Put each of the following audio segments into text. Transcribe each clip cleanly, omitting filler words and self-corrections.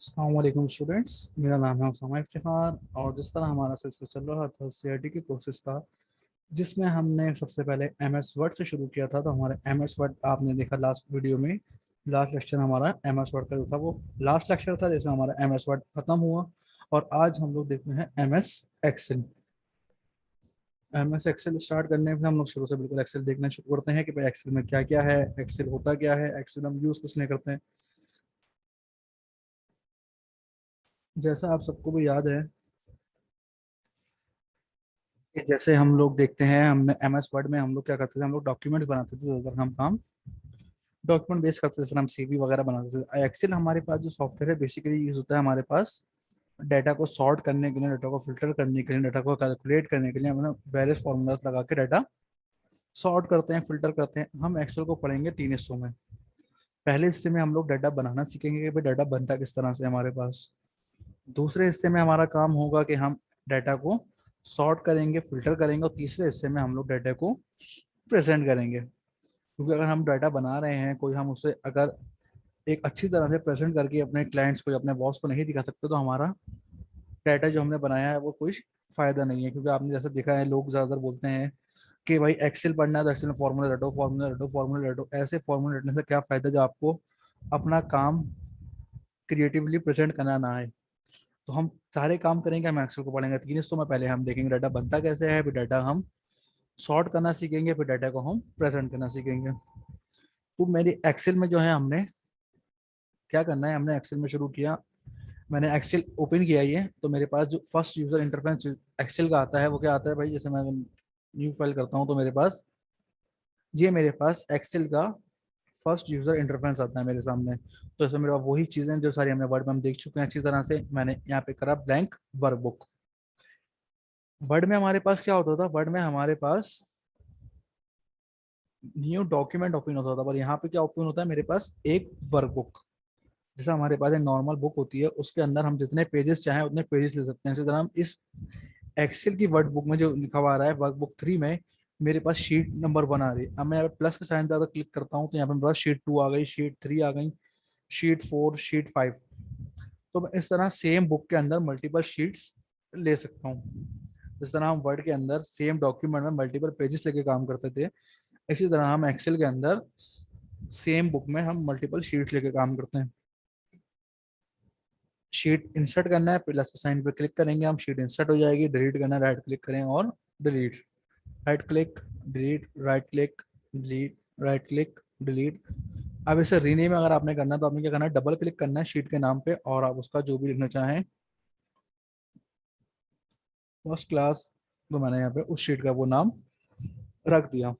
अस्सलाम वालेकुम स्टूडेंट्स, मेरा नाम है उसामा इफ्तिखार। और जिस तरह हमारा सिलसिला चल रहा था सीआईटी की प्रोसेस का, जिसमें हमने सबसे पहले एमएस वर्ड से शुरू किया था। तो हमारे एमएस वर्ड आपने देखा लास्ट वीडियो में। लास्ट लेक्चर हमारा एमएस वर्ड का जो था वो लास्ट लेक्चर था जिसमें हमारा एमएस वर्ड खत्म हुआ। और आज हम लोग देखते हैं MS Excel. MS Excel start करने में हम लोग शुरू से बिल्कुल एक्सेल देखना शुरू करते हैं कि भाई एक्सेल में क्या क्या है, एक्सेल होता क्या है, एक्सेल हम यूज किसने करते हैं। जैसा आप सबको भी याद है कि जैसे हम लोग देखते हैं, हमने एमएस वर्ड में हम लोग क्या करते थे, हम लोग डॉक्यूमेंट्स बनाते थे। अगर हम काम डॉक्यूमेंट बेस करते थे, जैसे हम सीवी वगैरह बनाते थे। एक्सेल हमारे पास जो सॉफ्टवेयर है बेसिकली यूज होता है हमारे पास डाटा को सॉर्ट करने के लिए, डाटा को फिल्टर करने के लिए, डाटा को कैलकुलेट करने के लिए। हम वेरियस फॉर्मूलाज लगा के डाटा सॉर्ट करते हैं, फिल्टर करते हैं। हम एक्सेल को पढ़ेंगे तीन हिस्सों में। पहले हिस्से में हम लोग डाटा बनाना सीखेंगे कि भाई डाटा बनता किस तरह से हमारे पास। दूसरे हिस्से में हमारा काम होगा कि हम डाटा को सॉर्ट करेंगे, फिल्टर करेंगे। और तीसरे हिस्से में हम लोग डाटा को प्रेजेंट करेंगे, क्योंकि अगर हम डाटा बना रहे हैं कोई, हम उसे अगर एक अच्छी तरह से प्रेजेंट करके अपने क्लाइंट्स को या अपने बॉस को नहीं दिखा सकते, तो हमारा डाटा जो हमने बनाया है वो कोई फायदा नहीं है। क्योंकि आपने जैसे देखा है, लोग ज्यादातर बोलते हैं कि भाई एक्सेल पढ़ना है तो एक्सेल में फॉर्मूला रटो, फॉर्मूला रटो, फॉर्मूला रटो। ऐसे फॉर्मूला रटने से क्या फायदा जो आपको अपना काम क्रिएटिवली प्रेजेंट करना ना है। तो हम सारे काम करेंगे, हम एक्सेल को पढ़ेंगे तीन हिस्सों में। पहले हम देखेंगे डाटा बनता कैसे है, फिर डाटा हम सॉर्ट करना सीखेंगे, फिर डाटा को हम प्रेजेंट करना सीखेंगे। तो मेरी एक्सेल में जो है, हमने क्या करना है, हमने एक्सेल में शुरू किया। मैंने एक्सेल ओपन किया ही है, तो मेरे पास जो फर्स्ट यूजर इंटरफेस एक्सेल का आता है वो क्या आता है भाई। जैसे मैं न्यू फाइल करता हूँ तो मेरे पास एक्सेल का फर्स्ट यूजर इंटरफेस आता है मेरे सामने। तो इसमें मेरे पास वही चीजें जो सारी हमने वर्ड में हम देख चुके हैं अच्छी तरह से। मैंने यहाँ पे करा ब्लैंक वर्कबुक। वर्ड में हमारे पास क्या होता था, वर्ड में हमारे पास न्यू डॉक्यूमेंट ओपन होता था, पर यहाँ पे क्या ओपन होता है मेरे पास, एक वर्कबुक। जैसा हमारे पास एक नॉर्मल बुक होती है, उसके अंदर हम जितने पेजेस चाहें उतने पेजेस ले सकते हैं। इसी तरह हम इस एक्सेल की वर्ड बुक में जो लिखा हुआ आ रहा है वर्कबुक 3 में, मेरे पास शीट नंबर 1 आ रही है। अब मैं यहाँ पे प्लस के साइन पे अगर क्लिक करता हूँ तो यहाँ पे मेरे पास शीट 2 आ गई, शीट 3 आ गई, शीट 4, शीट 5। तो मैं इस तरह सेम बुक के अंदर मल्टीपल शीट्स ले सकता हूँ। जिस तरह हम वर्ड के अंदर सेम डॉक्यूमेंट में मल्टीपल पेजेस लेके काम करते थे, इसी तरह हम एक्सेल के अंदर सेम बुक में हम मल्टीपल शीट्स लेके काम करते हैं। शीट इंसर्ट करना है, प्लस के साइन पे क्लिक करेंगे हम, शीट इंसर्ट हो जाएगी। डिलीट करना है, राइट क्लिक करें और delete. Right click, delete, right click, delete, right click, delete. अब इसे रीनेम अगर आपने करना है तो आपने क्या करना है, डबल क्लिक करना है शीट के नाम पे, और आप उसका जो भी लिखना चाहें, फर्स्ट क्लास, तो मैंने यहाँ पे उस शीट का वो नाम रख दिया।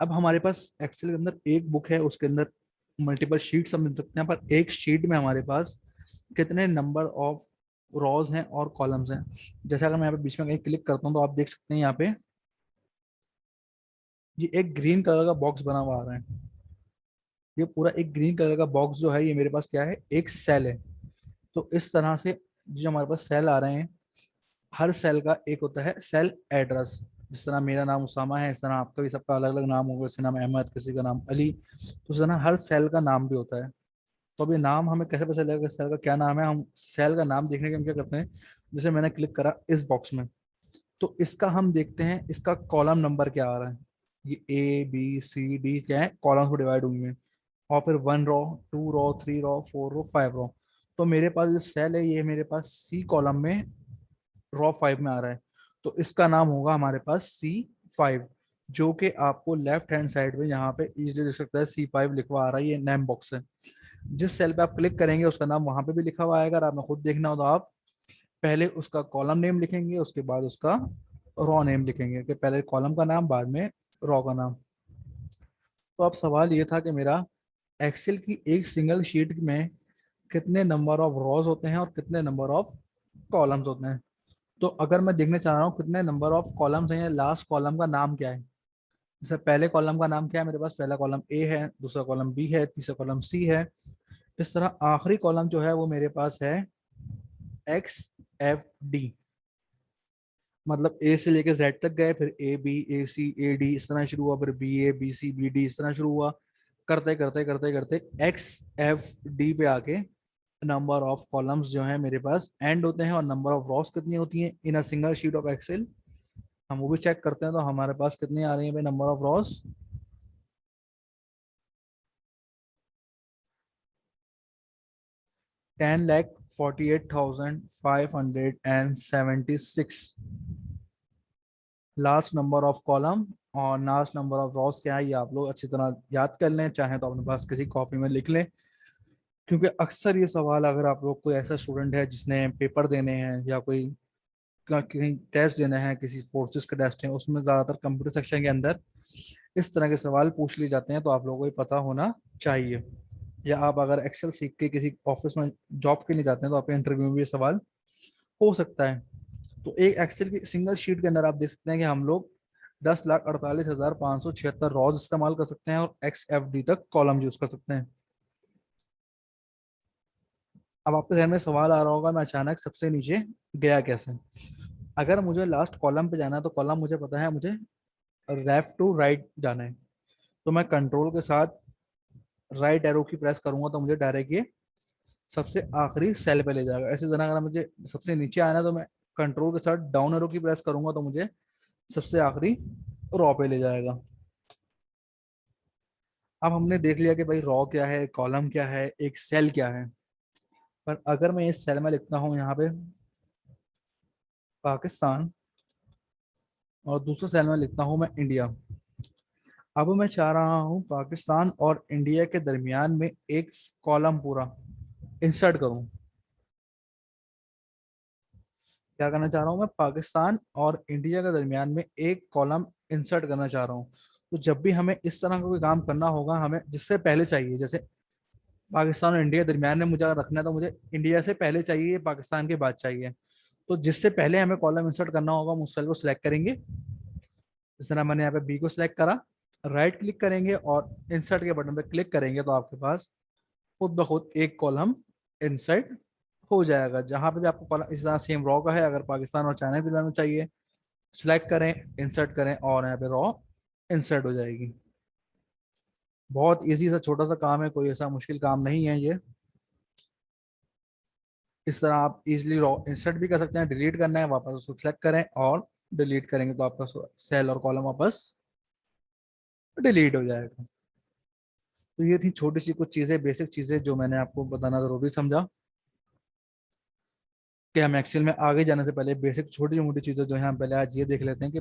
अब हमारे पास एक्सेल के अंदर एक बुक है, उसके अंदर मल्टीपल शीट्स हम मिल सकते हैं, पर एक शीट में हमारे पास कितने नंबर ऑफ रॉज हैं और कॉलम्स हैं। जैसे अगर मैं यहाँ पे बीच में कहीं क्लिक करता हूँ तो आप देख सकते हैं यहाँ पे ये एक ग्रीन कलर का बॉक्स बना हुआ आ रहा है। ये पूरा एक ग्रीन कलर का बॉक्स जो है, ये मेरे पास क्या है, एक सेल है। तो इस तरह से जो हमारे पास सेल आ रहे हैं, हर सेल का एक होता है सेल एड्रेस। जिस तरह मेरा नाम उसामा है, इस तरह आपका भी सबका अलग अलग नाम होगा। किसी का नाम अहमद, किसी का नाम अली। तो उस तरह हर सेल का नाम भी होता है। तो अभी नाम हमें कैसे पता चलेगा कि सेल का क्या नाम है। हम सेल का नाम देखने के हम क्या करते हैं, जैसे मैंने क्लिक करा इस बॉक्स में, तो इसका हम देखते हैं इसका कॉलम नंबर क्या आ रहा है। ये ए बी सी डी क्या है, कॉलम्स में डिवाइड हुई हैं। और फिर 1 रो, 2 रो, 3 रो, 4 रो, 5 रो। तो मेरे पास जो सेल है ये मेरे पास सी कॉलम में रो 5 में आ रहा है। तो इसका नाम होगा हमारे पास C5, जो कि आपको लेफ्ट हैंड साइड में यहाँ पे इजीली दिख सकता है। C5 लिखवा आ रहा है, ये नेम बॉक्स है। जिस सेल पे आप क्लिक करेंगे उसका नाम वहां पे भी लिखा हुआ आएगा। अगर आपने खुद देखना हो तो आप पहले उसका कॉलम नेम लिखेंगे, उसके बाद उसका रो नेम लिखेंगे, कि पहले कॉलम का नाम बाद में रो का नाम। तो अब सवाल ये था कि मेरा एक्सेल की एक सिंगल शीट में कितने नंबर ऑफ रोज होते हैं और कितने नंबर ऑफ कॉलम्स होते हैं। तो अगर मैं देखने चाह रहा हूँ कितने नंबर ऑफ कॉलम्स हैं या लास्ट कॉलम का नाम क्या है। जैसे पहले कॉलम का नाम क्या है, मेरे पास पहला कॉलम ए है, दूसरा कॉलम बी है, तीसरा कॉलम सी है। इस तरह आखिरी कॉलम जो है वो मेरे पास है XFD। मतलब ए से लेके जेड तक गए, फिर AB AC AD इस तरह शुरू हुआ, फिर BA BC BD इस तरह शुरू हुआ। करते करते करते करते XFD पे आके नंबर ऑफ कॉलम्स जो है मेरे पास एंड होते हैं और नंबर ऑफ रॉस कितनी होती हैं in a single sheet of Excel, हम वो भी चेक करते हैं। तो हमारे पास कितनी आ रही है भाई number of Ross, 10,48,576। Last number of column और लास्ट नंबर ऑफ रॉस क्या है ये आप लोग अच्छी तरह याद कर लें, चाहे तो अपने पास किसी कॉपी में लिख लें, क्योंकि अक्सर ये सवाल अगर आप लोग कोई ऐसा स्टूडेंट है जिसने पेपर देने हैं या कोई कहीं टेस्ट देना है, किसी फोर्सेस का टेस्ट है, उसमें ज़्यादातर कंप्यूटर सेक्शन के अंदर इस तरह के सवाल पूछ लिए जाते हैं, तो आप लोगों को ये पता होना चाहिए। या आप अगर एक्सेल सीख के किसी ऑफिस में जॉब के लिए जाते हैं तो आपके इंटरव्यू में भी ये सवाल हो सकता है। तो एक एक्सेल की सिंगल शीट के अंदर आप देख सकते हैं कि हम लोग 10,48,576 रॉज इस्तेमाल कर सकते हैं और XFD तक कॉलम यूज कर सकते हैं। अब आपके ध्यान में सवाल आ रहा होगा मैं अचानक सबसे नीचे गया कैसे। अगर मुझे लास्ट कॉलम पे जाना है तो कॉलम मुझे पता है, मुझे लेफ्ट टू राइट जाना है, तो मैं कंट्रोल के साथ राइट एरो की प्रेस करूंगा तो मुझे डायरेक्ट ये सबसे आखिरी सेल पे ले जाएगा। ऐसे तरह अगर मुझे सबसे नीचे आना है तो मैं कंट्रोल के साथ डाउन एरो की प्रेस करूंगा तो मुझे सबसे आखिरी रॉ पे ले जाएगा। अब हमने देख लिया कि भाई रॉ क्या है, कॉलम क्या है, एक सेल क्या है। पर अगर मैं इस सेल में लिखता हूँ यहाँ पे पाकिस्तान और दूसरे सेल में लिखता हूँ मैं इंडिया, अब मैं चाह रहा हूँ पाकिस्तान और इंडिया के दरमियान में एक कॉलम पूरा इंसर्ट करूँ। क्या करना चाह रहा हूँ मैं, पाकिस्तान और इंडिया के दरमियान में एक कॉलम इंसर्ट करना चाह रहा हूँ। तो जब भी हमें इस तरह का कोई काम करना होगा, हमें जिससे पहले चाहिए, जैसे पाकिस्तान और इंडिया के दरमियान में मुझे अगर रखना है तो मुझे इंडिया से पहले चाहिए, पाकिस्तान के बाद चाहिए। तो जिससे पहले हमें कॉलम इंसर्ट करना होगा हम उस सेल को सिलेक्ट करेंगे। जिस तरह मैंने यहाँ पे बी को सिलेक्ट करा, राइट क्लिक करेंगे और इंसर्ट के बटन पर क्लिक करेंगे तो आपके पास खुद ब खुद एक कॉलम इंसर्ट हो जाएगा। जहां पे भी आपको कॉलम इस तरह सेम रॉ का है, अगर पाकिस्तान और चाइना के दरमियान में चाहिए, सिलेक्ट करें, इंसर्ट करें और यहाँ पे रॉ इंसर्ट हो जाएगी। बहुत इजी सा छोटा सा काम है, कोई ऐसा मुश्किल काम नहीं है ये। इस तरह आप इजीली रॉ इंसर्ट भी कर सकते हैं, डिलीट करना है वापस उसको सिलेक्ट करें और डिलीट करेंगे तो आपका सेल और कॉलम वापस डिलीट हो जाएगा। तो ये थी छोटी सी कुछ चीजें, बेसिक चीजें जो मैंने आपको बताना जरूरी समझा कि हम एक्सेल में आगे जाने से पहले बेसिक छोटी मोटी चीजें जो है हम पहले आज ये देख लेते हैं कि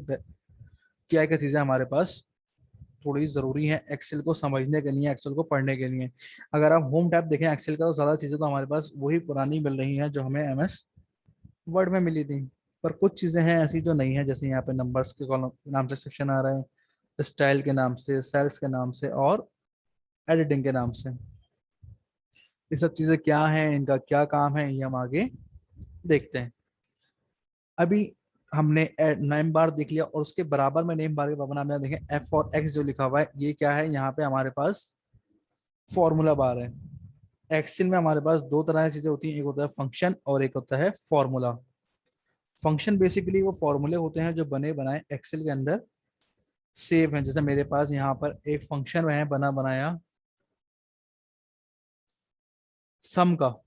क्या क्या चीजें हमारे पास थोड़ी ज़रूरी है एक्सेल को समझने के लिए, एक्सेल को पढ़ने के लिए। अगर आप होम टैब देखें एक्सेल का तो ज़्यादा चीज़ें तो हमारे पास वही पुरानी मिल रही हैं जो हमें MS वर्ड में मिली थी। पर कुछ चीज़ें हैं ऐसी जो नहीं है, जैसे यहाँ पे नंबर्स के कॉलम के नाम से सेक्शन आ रहे हैं, स्टाइल के नाम से, सेल्स के नाम से और एडिटिंग के नाम से। ये सब चीज़ें क्या हैं, इनका क्या काम है, ये हम आगे देखते हैं। अभी हमने नेम बार देख लिया और उसके बराबर में नेम बार के बराबर में देखें F और X जो लिखा हुआ है, ये क्या है, यहाँ पे हमारे पास फॉर्मूला बार है। एक्सेल में हमारे पास दो तरह की चीजें होती हैं, एक होता है फंक्शन और एक होता है फॉर्मूला। फंक्शन बेसिकली वो फॉर्मूले होते हैं जो बने बनाए एक्सेल के अंदर सेव हैं। जैसे मेरे पास यहाँ पर एक फंक्शन है बना बनाया सम का, तो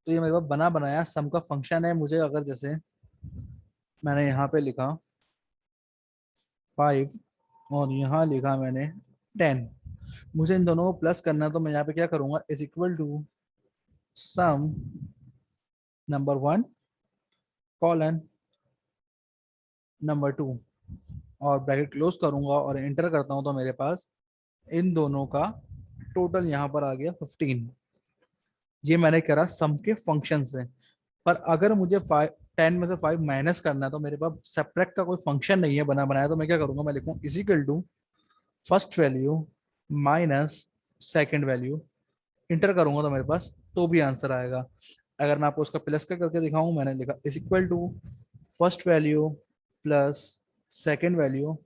ये मेरे पास बना बनाया सम का फंक्शन है। मुझे अगर जैसे मैंने यहाँ पे लिखा 5 और यहाँ लिखा मैंने 10, मुझे इन दोनों को प्लस करना है तो मैं यहाँ पे क्या करूंगा, is equal to some number 1 colon number 2 और ब्रैकेट क्लोज करूंगा और एंटर करता हूं तो मेरे पास इन दोनों का टोटल यहाँ पर आ गया 15। ये मैंने करा सम के फंक्शन से। पर अगर मुझे 10 में से 5 माइनस करना है तो मेरे पास सेपरेट का कोई फंक्शन नहीं है बना बनाया, तो मैं क्या करूंगा, मैं लिखूँ is equal to first value minus second value, enter करूंगा तो मेरे पास तो भी आंसर आएगा। अगर मैं आपको उसका प्लस का करके दिखाऊं, मैंने लिखा is equal to first value plus second value,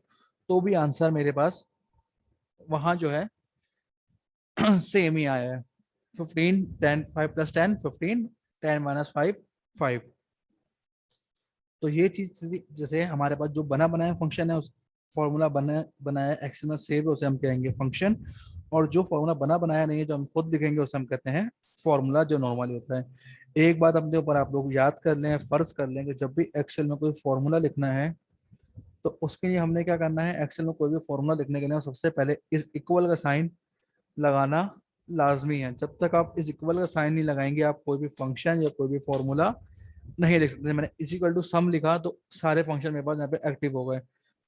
तो भी आंसर मेरे पास वहां जो है सेम ही आया है। 15 10 5 प्लस 10 15, 10 माइनस 5 5। तो ये चीज जैसे हमारे पास जो बना बनाया फंक्शन है फॉर्मूला बना बनाया एक्सेल में सेव है उसे हम कहेंगे फंक्शन, और जो फॉर्मूला बना बनाया नहीं है जो हम खुद लिखेंगे उसे हम कहते हैं फॉर्मूला, जो नॉर्मली होता है। एक बात अपने ऊपर आप लोग याद कर लें, फर्ज कर लें कि जब भी एक्सेल में कोई फॉर्मूला लिखना है तो उसके लिए हमने क्या करना है, एक्सेल में कोई भी फॉर्मूला लिखने के लिए सबसे पहले इस इक्वल का साइन लगाना लाजमी है। जब तक आप इस इक्वल का साइन नहीं लगाएंगे आप कोई भी फंक्शन या कोई भी फॉर्मूला नहीं लिख सकते। मैंने इज इक्वल टू सम लिखा तो सारे फंक्शन मेरे पास यहाँ पे एक्टिव हो गए,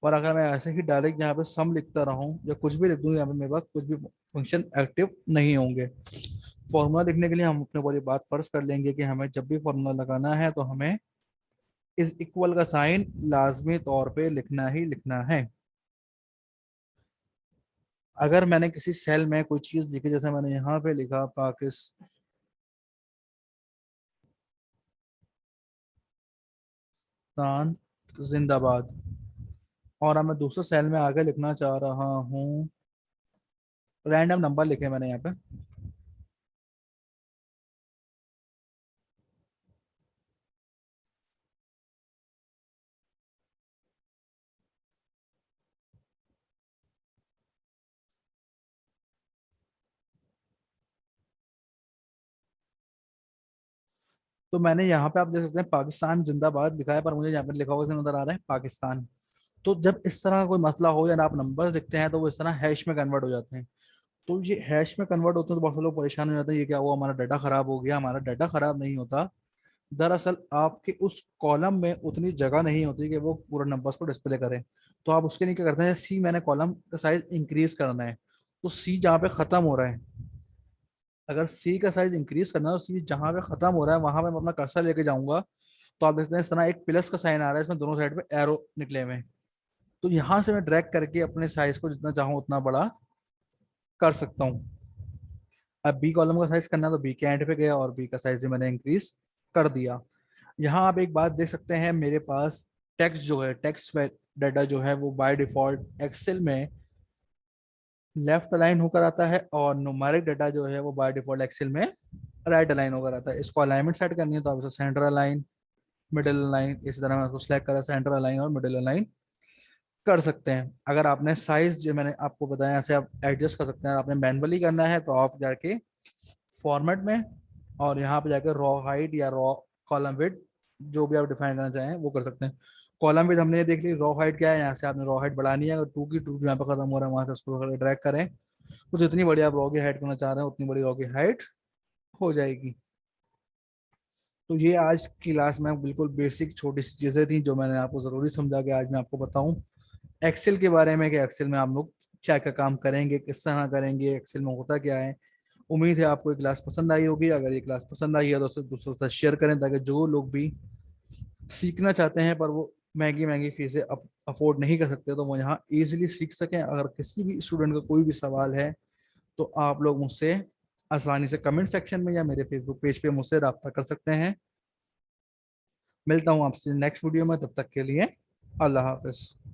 और अगर मैं ऐसे ही डायरेक्ट यहाँ पे सम लिखता रहूँ या कुछ भी लिख दूँ यहाँ पे मेरे पास कुछ भी फंक्शन एक्टिव नहीं होंगे। फॉर्मूला लिखने के लिए हम अपने ऊपर ये बात फर्ज कर लेंगे कि हमें जब भी फॉर्मूला लगाना है तो हमें इस इक्वल का साइन लाजमी तौर पे लिखना ही लिखना है। अगर मैंने किसी सेल में कोई चीज लिखी, जैसे मैंने यहाँ पे लिखा पाकिस्तान जिंदाबाद, और अब मैं दूसरे सेल में आगे लिखना चाह रहा हूँ, रैंडम नंबर लिखे मैंने यहाँ पे, तो मैंने यहाँ पे आप देख सकते हैं पाकिस्तान जिंदाबाद लिखा है, पर मुझे यहाँ पे लिखा हुआ नजर आ रहा है पाकिस्तान। तो जब इस तरह का कोई मसला हो या आप नंबर लिखते हैं तो वो इस तरह हैश में कन्वर्ट हो जाते हैं। तो ये हैश में कन्वर्ट होते हैं तो बहुत सारे लोग परेशान हो जाते हैं, ये क्या हुआ हमारा डाटा खराब हो गया। हमारा डाटा खराब नहीं होता, दरअसल आपके उस कॉलम में उतनी जगह नहीं होती कि वो पूरा नंबर्स को डिस्प्ले करे। तो आप उसके लिए क्या करते हैं, सी मैंने कॉलम का साइज इंक्रीज करना है, तो सी जहाँ पे खत्म हो रहा है, अगर सी का साइज इंक्रीज करना है तो सी जहाँ पे खत्म हो रहा है वहां पे मैं अपना कर्सर लेके जाऊंगा, तो आप देखते हैं इस तरह एक प्लस का साइन आ रहा है, इसमें दोनों साइड पे एरो निकले हुए हैं। तो यहाँ से मैं ड्रैग करके अपने साइज को जितना चाहूँ उतना बड़ा कर सकता हूँ। अब बी कॉलम का साइज करना है तो बी के एंड पे गया और बी का साइज भी मैंने इंक्रीज कर दिया। यहाँ आप एक बात देख सकते हैं, मेरे पास टेक्स्ट जो है, टेक्स्ट डाटा जो है वो बाय डिफॉल्ट एक्सेल में लेफ्ट अलाइन होकर आता है, और न्यूमेरिक डाटा जो है वो बाय डिफॉल्ट एक्सेल में राइट अलाइन होकर आता है। इसको अलाइनमेंट सेट करनी है तो आप इसे सेंटर अलाइन, मिडिल अलाइन, इसी तरह मैं इसको सेलेक्ट करा सेंटर अलाइन और मिडिल अलाइन कर सकते हैं। अगर आपने साइज जो मैंने आपको बताया ऐसे आप एडजस्ट कर सकते हैं, आपने मैनुअली करना है तो आप जाके फॉर्मेट में और यहाँ पे जाकर रॉ हाइट या रॉ कॉलम विड्थ जो भी आप डिफाइन करना चाहें वो कर सकते हैं। कॉलम विड्थ हमने ये देख ली, रॉ हाइट क्या है, यहाँ से आपने रॉ हाइट बढ़ानी है, अगर टू की टू यहाँ पे खत्म हो रहा है वहां से उसको ड्रैग करें तो जितनी बड़ी आप रॉ की हाइट करना चाह रहे हैं उतनी बड़ी रॉ की हाइट हो जाएगी। तो ये आज की क्लास में बिल्कुल बेसिक छोटी सी चीजें थी जो मैंने आपको जरूरी समझा कि आज मैं आपको बताऊं एक्सेल के बारे में कि एक्सेल में आप लोग क्या क्या काम करेंगे, किस तरह करेंगे, एक्सेल में होता क्या है। उम्मीद है आपको ये क्लास पसंद आई होगी। अगर ये क्लास पसंद आई है तो उसे दूसरों के साथ शेयर करें ताकि जो लोग भी सीखना चाहते हैं पर वो महंगी महंगी फीसें अफोर्ड नहीं कर सकते तो वो यहाँ इजीली सीख सकें। अगर किसी भी स्टूडेंट का कोई भी सवाल है तो आप लोग मुझसे आसानी से कमेंट सेक्शन में या मेरे फेसबुक पेज पे मुझसे रब्ता कर सकते हैं। मिलता हूँ आपसे नेक्स्ट वीडियो में, तब तक के लिए अल्लाह हाफिज।